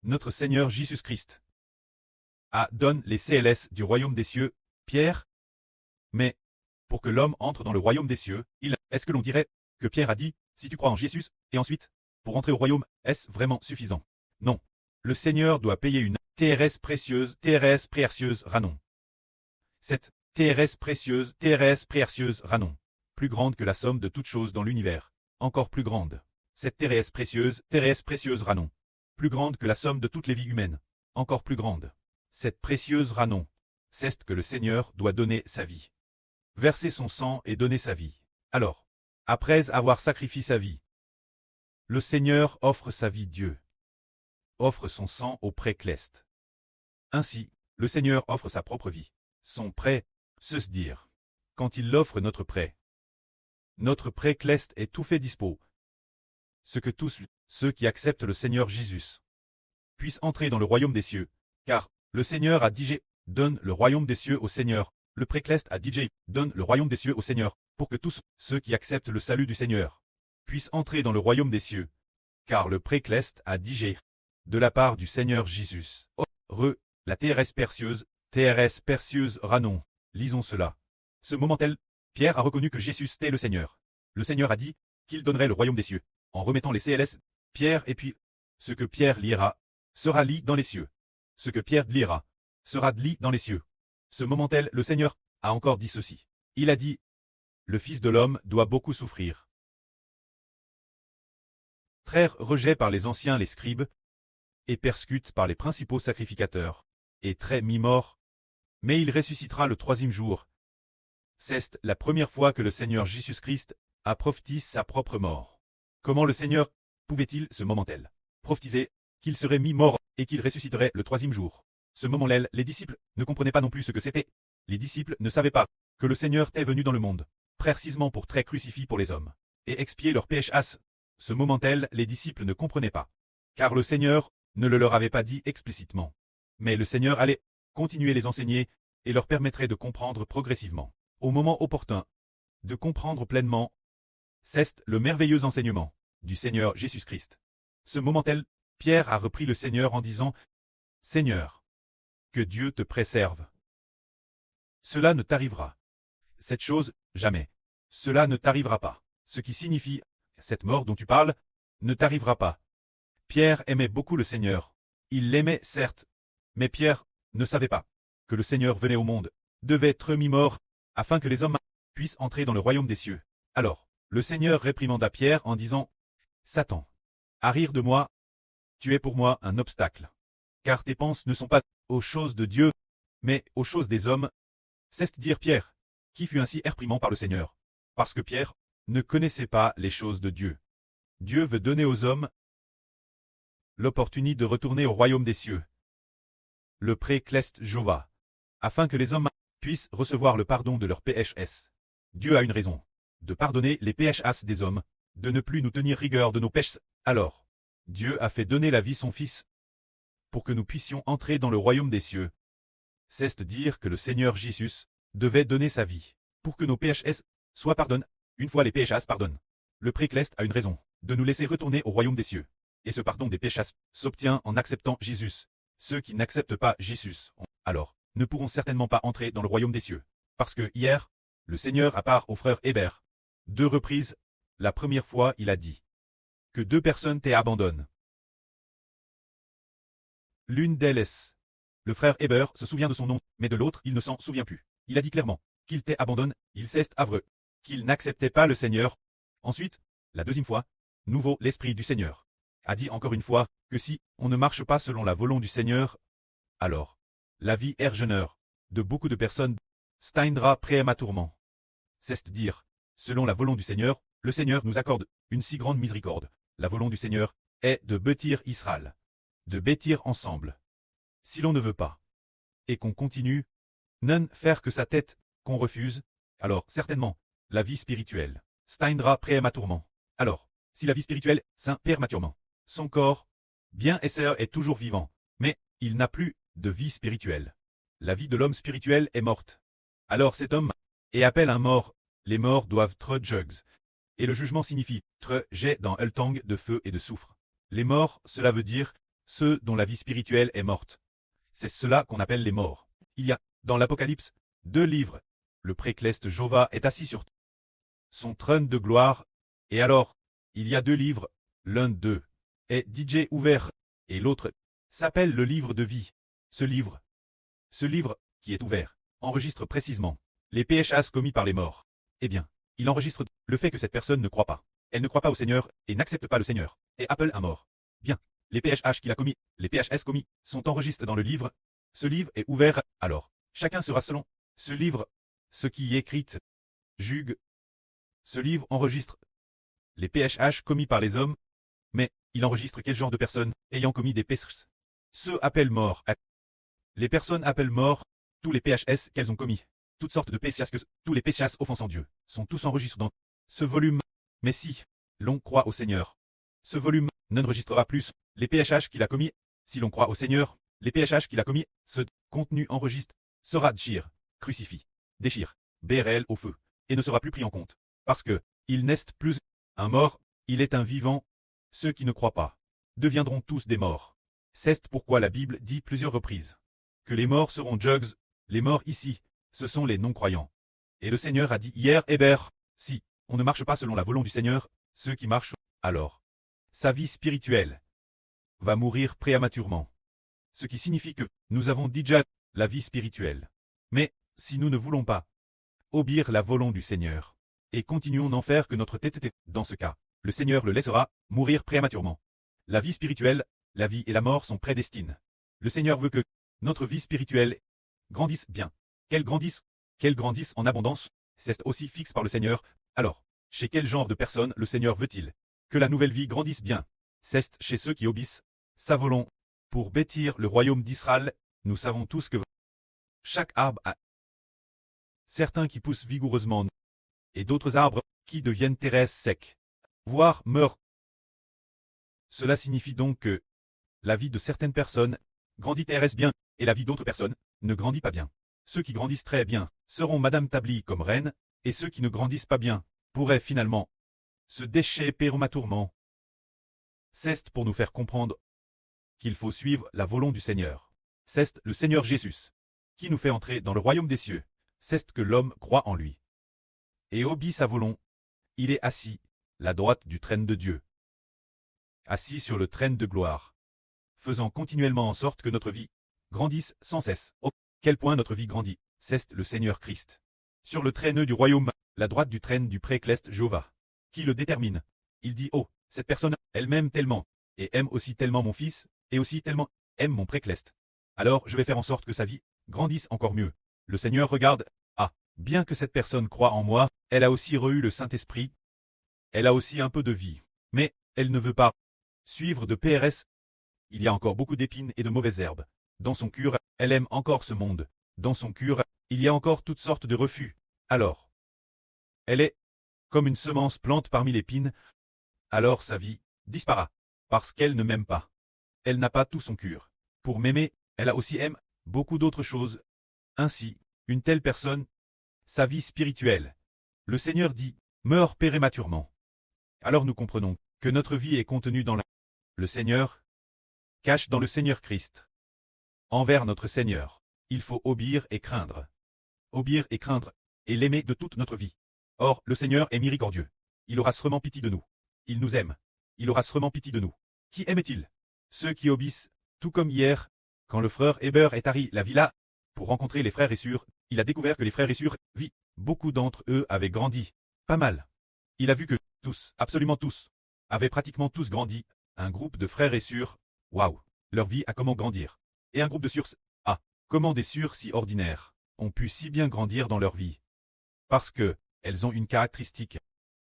notre Seigneur Jésus-Christ donne les CLS du royaume des cieux, Pierre. Mais, pour que l'homme entre dans le royaume des cieux, est-ce que l'on dirait que Pierre a dit, si tu crois en Jésus, et ensuite, pour entrer au royaume, est-ce vraiment suffisant? Non. Le Seigneur doit payer une TRS précieuse Ranon. Cette TRS précieuse Ranon, plus grande que la somme de toutes choses dans l'univers, encore plus grande. Cette TRS précieuse Ranon, plus grande que la somme de toutes les vies humaines, encore plus grande. Cette précieuse Ranon, c'est que le Seigneur doit donner sa vie. Verser son sang et donner sa vie. Alors, après avoir sacrifié sa vie, le Seigneur offre sa vie Dieu. Offre son sang au pré-cleste. Ainsi, le Seigneur offre sa propre vie. Son prêt, se dire. Quand il offre notre prêt. Notre pré-cleste est tout fait dispo. Ce que tous ceux qui acceptent le Seigneur Jésus puissent entrer dans le royaume des cieux, car le Seigneur a dit donne le royaume des cieux au Seigneur. Le pré-cleste a dit donne le royaume des cieux au Seigneur, pour que tous ceux qui acceptent le salut du Seigneur puissent entrer dans le royaume des cieux. Car le pré-cleste a dit de la part du Seigneur Jésus. La TRS percieuse Ranon. Lisons cela. Ce moment-là, Pierre a reconnu que Jésus était le Seigneur. Le Seigneur a dit qu'il donnerait le royaume des cieux, en remettant les CLS, Pierre et puis, ce que Pierre lira, sera lu dans les cieux. Ce que Pierre lira, sera lu dans les cieux. Ce moment-là, le Seigneur a encore dit ceci. Il a dit, le Fils de l'homme doit beaucoup souffrir. Très rejet par les anciens les scribes, et persécuté par les principaux sacrificateurs, et très mi-mort, mais il ressuscitera le troisième jour. C'est la première fois que le Seigneur Jésus-Christ a prophétisé sa propre mort. Comment le Seigneur pouvait-il ce moment-là prophétiser qu'il serait mi-mort et qu'il ressusciterait le troisième jour? Ce moment-là, les disciples ne comprenaient pas non plus ce que c'était. Les disciples ne savaient pas que le Seigneur est venu dans le monde, précisément pour très crucifié pour les hommes, et expier leurs péchés. Ce moment-là, les disciples ne comprenaient pas, car le Seigneur ne le leur avait pas dit explicitement. Mais le Seigneur allait continuer les enseigner et leur permettrait de comprendre progressivement, au moment opportun, de comprendre pleinement. C'est le merveilleux enseignement du Seigneur Jésus-Christ. Ce moment-là, Pierre a repris le Seigneur en disant « Seigneur, que Dieu te préserve. Cela ne t'arrivera. Cette chose, jamais. Cela ne t'arrivera pas. Ce qui signifie, cette mort dont tu parles, ne t'arrivera pas. » Pierre aimait beaucoup le Seigneur. Il l'aimait, certes, mais Pierre ne savait pas que le Seigneur venait au monde, devait être mi-mort, afin que les hommes puissent entrer dans le royaume des cieux. Alors, le Seigneur réprimanda Pierre en disant « Satan, à rire de moi, tu es pour moi un obstacle, car tes pensées ne sont pas aux choses de Dieu, mais aux choses des hommes. » C'est-à-dire Pierre, qui fut ainsi réprimé par le Seigneur, parce que Pierre ne connaissait pas les choses de Dieu. Dieu veut donner aux hommes l'opportunité de retourner au royaume des cieux. Le pré-cleste Jova, afin que les hommes puissent recevoir le pardon de leurs PHS. Dieu a une raison de pardonner les PHS des hommes, de ne plus nous tenir rigueur de nos péchés. Alors, Dieu a fait donner la vie son Fils, pour que nous puissions entrer dans le royaume des cieux. C'est-à-dire que le Seigneur Jésus devait donner sa vie, pour que nos PHS soient pardonnés. Une fois les PHS pardonnent, le pré-cleste a une raison de nous laisser retourner au royaume des cieux. Et ce pardon des péchés s'obtient en acceptant Jésus. Ceux qui n'acceptent pas Jésus, alors, ne pourront certainement pas entrer dans le royaume des cieux. Parce que hier, le Seigneur a part au frère Hébert 2 reprises. La première fois, il a dit que 2 personnes t'abandonnent. L'une d'elles, le frère Hébert se souvient de son nom, mais de l'autre, il ne s'en souvient plus. Il a dit clairement qu'il t'abandonne, il s'est avreux, qu'il n'acceptait pas le Seigneur. Ensuite, la deuxième fois, nouveau l'Esprit du Seigneur a dit encore une fois que si on ne marche pas selon la volonté du Seigneur, alors la vie ergeneur de beaucoup de personnes steindra prématurément. C'est-à-dire, selon la volonté du Seigneur, le Seigneur nous accorde une si grande miséricorde. La volonté du Seigneur est de bâtir Israël, de bâtir ensemble. Si l'on ne veut pas, et qu'on continue, non faire que sa tête, qu'on refuse, alors certainement, la vie spirituelle steindra prématurément. Alors, si la vie spirituelle s'in prématurément, son corps, bien est toujours vivant, mais il n'a plus de vie spirituelle. La vie de l'homme spirituel est morte. Alors cet homme et appelle un mort. Les morts doivent être jugs. Et le jugement signifie être jet dans un tang de feu et de soufre. Les morts, cela veut dire ceux dont la vie spirituelle est morte. C'est cela qu'on appelle les morts. Il y a, dans l'Apocalypse, 2 livres. Le précleste Jova est assis sur son trône de gloire, et alors, il y a 2 livres, l'un d'eux est DJ ouvert, et l'autre s'appelle le livre de vie. Ce livre, qui est ouvert, enregistre précisément les péchés commis par les morts. Eh bien, il enregistre le fait que cette personne ne croit pas. Elle ne croit pas au Seigneur et n'accepte pas le Seigneur, et appelle un mort. Bien, les PHH qu'il a commis, les PHS commis, sont enregistrés dans le livre. Ce livre est ouvert, alors, chacun sera selon ce livre, ce qui y est écrit, juge. Ce livre enregistre les PHH commis par les hommes, mais il enregistre quel genre de personnes ayant commis des péchés. Ceux appellent mort. Les personnes appellent mort tous les PHS qu'elles ont commis. Toutes sortes de péchés, tous les péchés offensant Dieu, sont tous enregistrés dans ce volume. Mais si l'on croit au Seigneur, ce volume n'enregistrera plus les PHH qu'il a commis. Si l'on croit au Seigneur, les PHH qu'il a commis, ce contenu enregistre sera crucifie, déchire, BRL au feu, et ne sera plus pris en compte. Parce que, il n'est plus un mort, il est un vivant. Ceux qui ne croient pas deviendront tous des morts. C'est pourquoi la Bible dit plusieurs reprises que les morts seront jugs. Les morts ici, ce sont les non-croyants. Et le Seigneur a dit hier, Hébert, si on ne marche pas selon la volonté du Seigneur, ceux qui marchent, alors, sa vie spirituelle va mourir prématurément. Ce qui signifie que nous avons déjà la vie spirituelle. Mais, si nous ne voulons pas obéir la volonté du Seigneur, et continuons d'en faire que notre tête, dans ce cas, le Seigneur le laissera mourir prématurément. La vie spirituelle, la vie et la mort sont prédestines. Le Seigneur veut que notre vie spirituelle grandisse bien. Qu'elle grandisse en abondance, c'est aussi fixe par le Seigneur. Alors, chez quel genre de personnes le Seigneur veut-il que la nouvelle vie grandisse bien? C'est chez ceux qui obéissent sa volonté. Pour bâtir le royaume d'Israël, nous savons tous que chaque arbre a certains qui poussent vigoureusement, et d'autres arbres qui deviennent terrestres secs, voire meurent. Cela signifie donc que la vie de certaines personnes grandit terrestre bien, et la vie d'autres personnes ne grandit pas bien. Ceux qui grandissent très bien seront Madame Tabli comme reine, et ceux qui ne grandissent pas bien pourraient finalement se déchirer prématurément. C'est pour nous faire comprendre qu'il faut suivre la volonté du Seigneur. C'est le Seigneur Jésus qui nous fait entrer dans le royaume des cieux. C'est que l'homme croit en lui et obéit sa volonté. Il est assis, la droite du trône de Dieu, assis sur le trône de gloire, faisant continuellement en sorte que notre vie grandisse sans cesse. Oh, quel point notre vie grandit, c'est le Seigneur Christ. Sur le trône du royaume, la droite du trône du précleste Jéhovah, qui le détermine. Il dit, oh, cette personne, elle m'aime tellement, et aime aussi tellement mon fils, et aussi tellement aime mon précleste. Alors je vais faire en sorte que sa vie grandisse encore mieux. Le Seigneur regarde, ah, bien que cette personne croit en moi, elle a aussi reçu le Saint-Esprit, elle a aussi un peu de vie, mais elle ne veut pas suivre de PRS. Il y a encore beaucoup d'épines et de mauvaises herbes. Dans son cœur, elle aime encore ce monde. Dans son cœur, il y a encore toutes sortes de refus. Alors, elle est comme une semence plante parmi l'épine. Alors sa vie disparaît, parce qu'elle ne m'aime pas. Elle n'a pas tout son cœur. Pour m'aimer, elle a aussi aime beaucoup d'autres choses. Ainsi, une telle personne, sa vie spirituelle, le Seigneur dit, meurt prématurément. Alors nous comprenons que notre vie est contenue dans le Seigneur, cache dans le Seigneur Christ. Envers notre Seigneur, il faut obéir et craindre. Obéir et craindre, et l'aimer de toute notre vie. Or, le Seigneur est miséricordieux. Il aura sûrement pitié de nous. Il nous aime. Il aura sûrement pitié de nous. Qui aime-t-il? Ceux qui obéissent, tout comme hier, quand le frère Heber est arrivé la villa, pour rencontrer les frères et sœurs, il a découvert que les frères et sœurs, beaucoup d'entre eux avaient grandi. Pas mal. Il a vu que tous, absolument tous, avaient pratiquement tous grandi. Un groupe de frères et sœurs, waouh, leur vie a comment grandir. Et un groupe de sœurs, ah, comment des sœurs si ordinaires ont pu si bien grandir dans leur vie. Parce que, elles ont une caractéristique.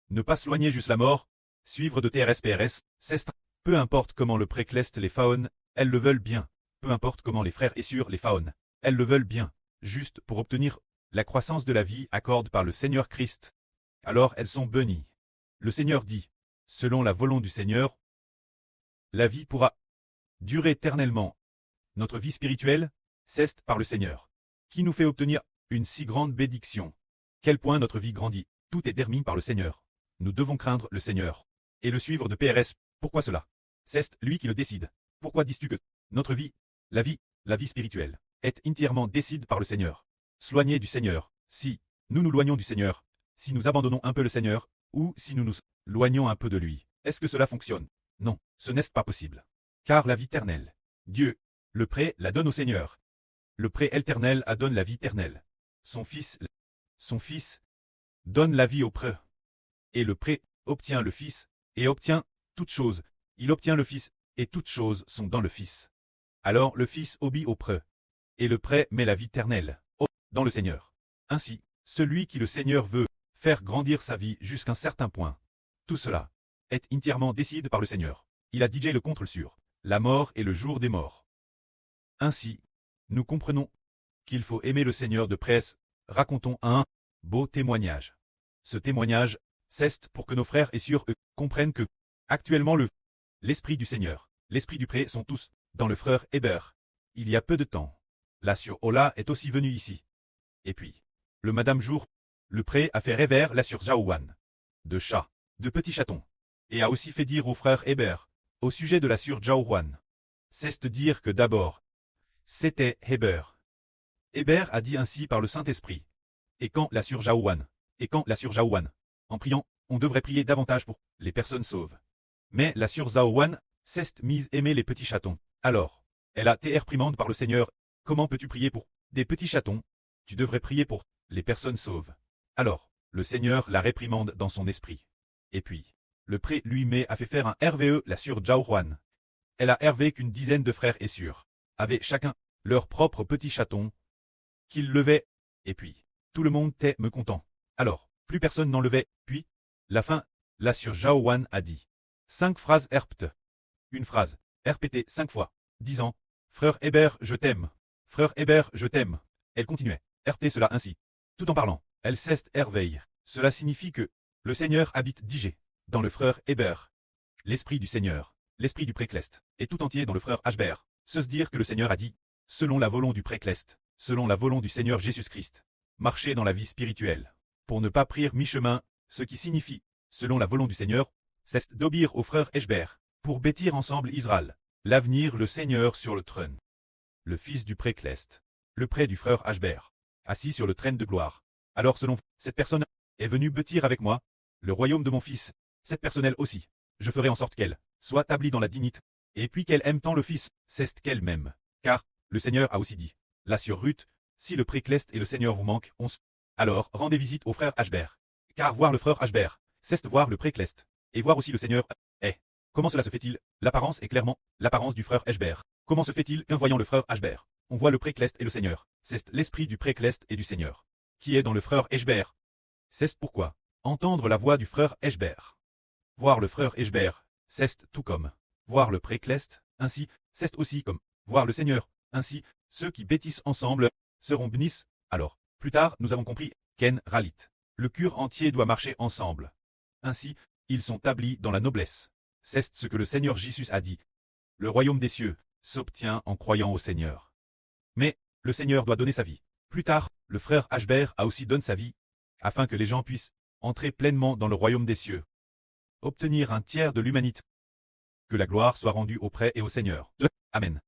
Ne pas soigner juste la mort, suivre de TRS-PRS, c'est peu importe comment le précleste les faonnes, elles le veulent bien. Peu importe comment les frères et sœurs les faonnes, elles le veulent bien, juste pour obtenir la croissance de la vie accordée par le Seigneur Christ. Alors elles sont bénies. Le Seigneur dit, selon la volonté du Seigneur, la vie pourra durer éternellement. Notre vie spirituelle, c'est par le Seigneur, qui nous fait obtenir une si grande bénédiction. Quel point notre vie grandit, tout est déterminé par le Seigneur. Nous devons craindre le Seigneur et le suivre de PRS. Pourquoi cela? C'est lui qui le décide. Pourquoi dis-tu que notre vie, la vie spirituelle, est entièrement décide par le Seigneur? S'éloigner du Seigneur, si nous nous loignons du Seigneur, si nous abandonnons un peu le Seigneur, ou si nous nous loignons un peu de lui, est-ce que cela fonctionne? Non, ce n'est pas possible. Car la vie éternelle, Dieu, le prêt la donne au Seigneur. Le prêt éternel a donne la vie éternelle. Son Fils, donne la vie au prêt. Et le prêt obtient le Fils, et obtient toutes choses. Il obtient le Fils, et toutes choses sont dans le Fils. Alors le Fils obéit au prêt. Et le prêt met la vie éternelle dans le Seigneur. Ainsi, celui qui le Seigneur veut faire grandir sa vie jusqu'à un certain point. Tout cela est entièrement décidé par le Seigneur. Il a DJ le contrôle sur la mort et le jour des morts. Ainsi, nous comprenons qu'il faut aimer le Seigneur de près. Racontons un beau témoignage. Ce témoignage, c'est pour que nos frères et sœurs comprennent que, actuellement l'Esprit du Seigneur, l'Esprit du prêt sont tous dans le frère Hébert. Il y a peu de temps, la sœur Ola est aussi venue ici. Et puis, le Madame Jour, le prêt a fait rêver la sœur Jaouane. De chats, de petits chatons. Et a aussi fait dire au frère Hébert, au sujet de la sœur Jaouane. C'est dire que d'abord, c'était Hébert. Hébert a dit ainsi par le Saint-Esprit. Et quand la sœur Jaouane, en priant, on devrait prier davantage pour les personnes sauves. Mais la sœur Jaouane s'est mise aimer les petits chatons. Alors, elle a été réprimande par le Seigneur. Comment peux-tu prier pour des petits chatons? Tu devrais prier pour les personnes sauves. Alors, le Seigneur la réprimande dans son esprit. Et puis, le prêtre lui-même a fait faire un RVE la sœur Jaouane. Elle a hervé qu'une dizaine de frères et sœurs avaient chacun leur propre petit chaton qu'ils levaient. Et puis, tout le monde était mécontent. Alors, plus personne n'en levait. Puis, la fin, la sœur Jaouane a dit 5 phrases herptes. Une phrase, répétée 5 fois, disant « Frère Hébert, je t'aime. Frère Hébert, je t'aime. » Elle continuait, répéter cela ainsi. Tout en parlant, elle cesse herveille. Cela signifie que le Seigneur habite digé dans le frère Hébert. L'Esprit du Seigneur, l'Esprit du Précleste, est tout entier dans le frère Hébert. Se dire que le Seigneur a dit, selon la volonté du Précleste, selon la volonté du Seigneur Jésus-Christ, marcher dans la vie spirituelle, pour ne pas prier mi-chemin, ce qui signifie, selon la volonté du Seigneur, c'est d'obéir au frère Hébert, pour bâtir ensemble Israël, l'avenir le Seigneur sur le trône. Le fils du Précleste, le prêtre du frère Hébert, assis sur le trône de gloire. Alors selon cette personne est venue bâtir avec moi le royaume de mon fils, cette personne elle aussi. Je ferai en sorte qu'elle soit établie dans la dignité, et puis qu'elle aime tant le fils, c'est qu'elle m'aime. Car, le Seigneur a aussi dit, là sur Ruth, si le Précleste et le Seigneur vous manquent, alors rendez visite au frère Hébert. Car voir le frère Hébert, c'est voir le Précleste, et voir aussi le Seigneur. Comment cela se fait-il? L'apparence est clairement l'apparence du frère Hébert. Comment se fait-il qu'en voyant le frère Hébert, on voit le Précleste et le Seigneur? C'est l'esprit du Précleste et du Seigneur, qui est dans le frère Hébert. C'est pourquoi, entendre la voix du frère Hébert, voir le frère Hébert, c'est tout comme voir le Précleste, ainsi, c'est aussi comme voir le Seigneur, ainsi, ceux qui bâtissent ensemble seront bénis. Alors, plus tard, nous avons compris, Ken Ralit. Le cure entier doit marcher ensemble. Ainsi, ils sont établis dans la noblesse. C'est ce que le Seigneur Jésus a dit. Le royaume des cieux s'obtient en croyant au Seigneur. Mais, le Seigneur doit donner sa vie. Plus tard, le frère Hébert a aussi donné sa vie, afin que les gens puissent entrer pleinement dans le royaume des cieux. Obtenir un tiers de l'humanité. Que la gloire soit rendue au prêtre et au Seigneur. Amen.